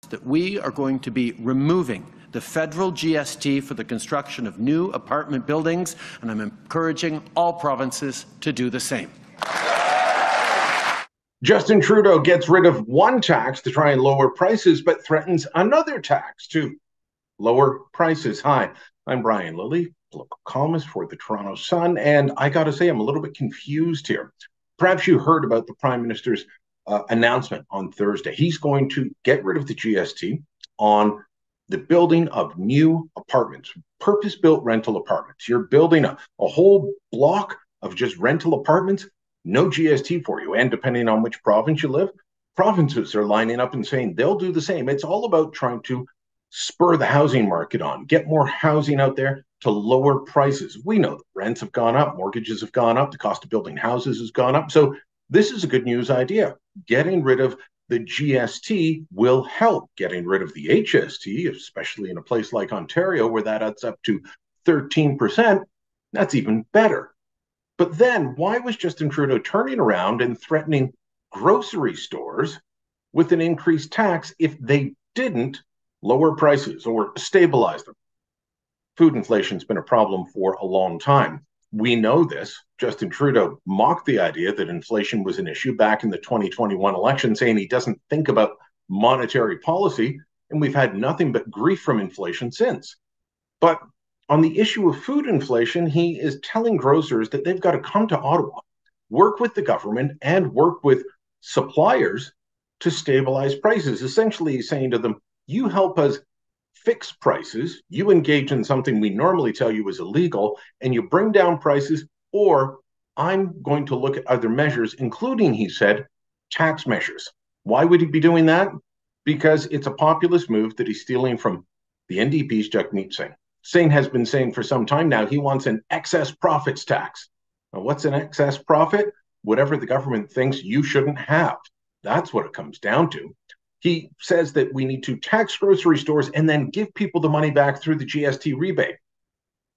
that we are going to be removing the federal GST for the construction of new apartment buildings, and I'm encouraging all provinces to do the same. Justin Trudeau gets rid of one tax to try and lower prices, but threatens another tax to lower prices. Hi, I'm Brian Lilley, political columnist for the Toronto Sun, and I got to say I'm a little bit confused here. Perhaps you heard about the Prime Minister's announcement on Thursday. He's going to get rid of the GST on the building of new apartments, purpose-built rental apartments. You're building a whole block of just rental apartments, no GST for you. And depending on which province you live, provinces are lining up and saying they'll do the same. It's all about trying to spur the housing market on, get more housing out there to lower prices. We know that rents have gone up, mortgages have gone up, the cost of building houses has gone up. So this is a good news idea. Getting rid of the GST will help. Getting rid of the HST, especially in a place like Ontario where that adds up to 13%, that's even better. But then why was Justin Trudeau turning around and threatening grocery stores with an increased tax if they didn't lower prices or stabilize them? Food inflation's been a problem for a long time. We know this. Justin Trudeau mocked the idea that inflation was an issue back in the 2021 election, saying he doesn't think about monetary policy, and we've had nothing but grief from inflation since. But on the issue of food inflation, he is telling grocers that they've got to come to Ottawa, work with the government, and work with suppliers to stabilize prices. Essentially, he's saying to them, you help us fix prices, you engage in something we normally tell you is illegal, and you bring down prices, or I'm going to look at other measures, including, he said, tax measures. Why would he be doing that? Because it's a populist move that he's stealing from the NDP's Jagmeet Singh. Singh has been saying for some time now he wants an excess profits tax. Now, what's an excess profit? Whatever the government thinks you shouldn't have. That's what it comes down to. He says that we need to tax grocery stores and then give people the money back through the GST rebate.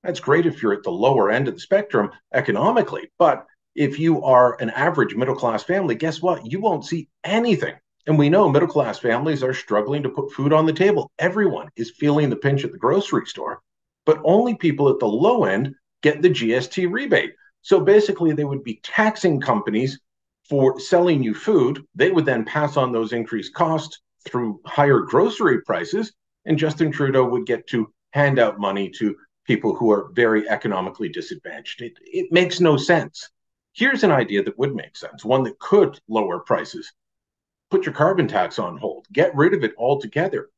That's great if you're at the lower end of the spectrum economically, but if you are an average middle-class family, guess what? You won't see anything. And we know middle-class families are struggling to put food on the table. Everyone is feeling the pinch at the grocery store, but only people at the low end get the GST rebate. So basically, they would be taxing companies for selling you food. They would then pass on those increased costs through higher grocery prices, and Justin Trudeau would get to hand out money to people who are very economically disadvantaged. It makes no sense. Here's an idea that would make sense, one that could lower prices. Put your carbon tax on hold. Get rid of it altogether.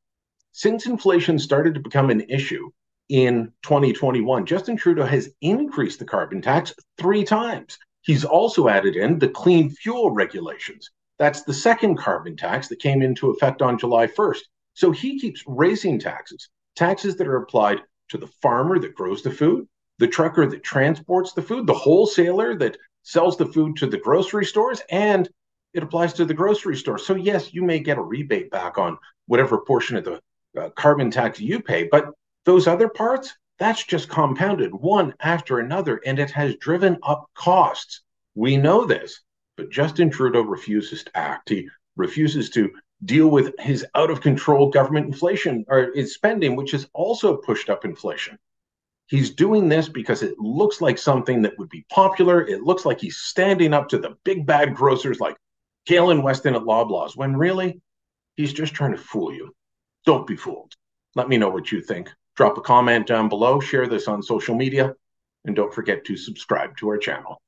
Since inflation started to become an issue in 2021, Justin Trudeau has increased the carbon tax 3 times. He's also added in the clean fuel regulations. That's the second carbon tax that came into effect on July 1st. So he keeps raising taxes that are applied to the farmer that grows the food, the trucker that transports the food, the wholesaler that sells the food to the grocery stores, and it applies to the grocery store. So yes, you may get a rebate back on whatever portion of the carbon tax you pay, but those other parts, that's just compounded one after another, and it has driven up costs. We know this, but Justin Trudeau refuses to act. He refuses to deal with his out-of-control government inflation or his spending, which has also pushed up inflation. He's doing this because it looks like something that would be popular. It looks like he's standing up to the big bad grocers like Galen Weston at Loblaws, when really, he's just trying to fool you. Don't be fooled. Let me know what you think. Drop a comment down below, share this on social media, and don't forget to subscribe to our channel.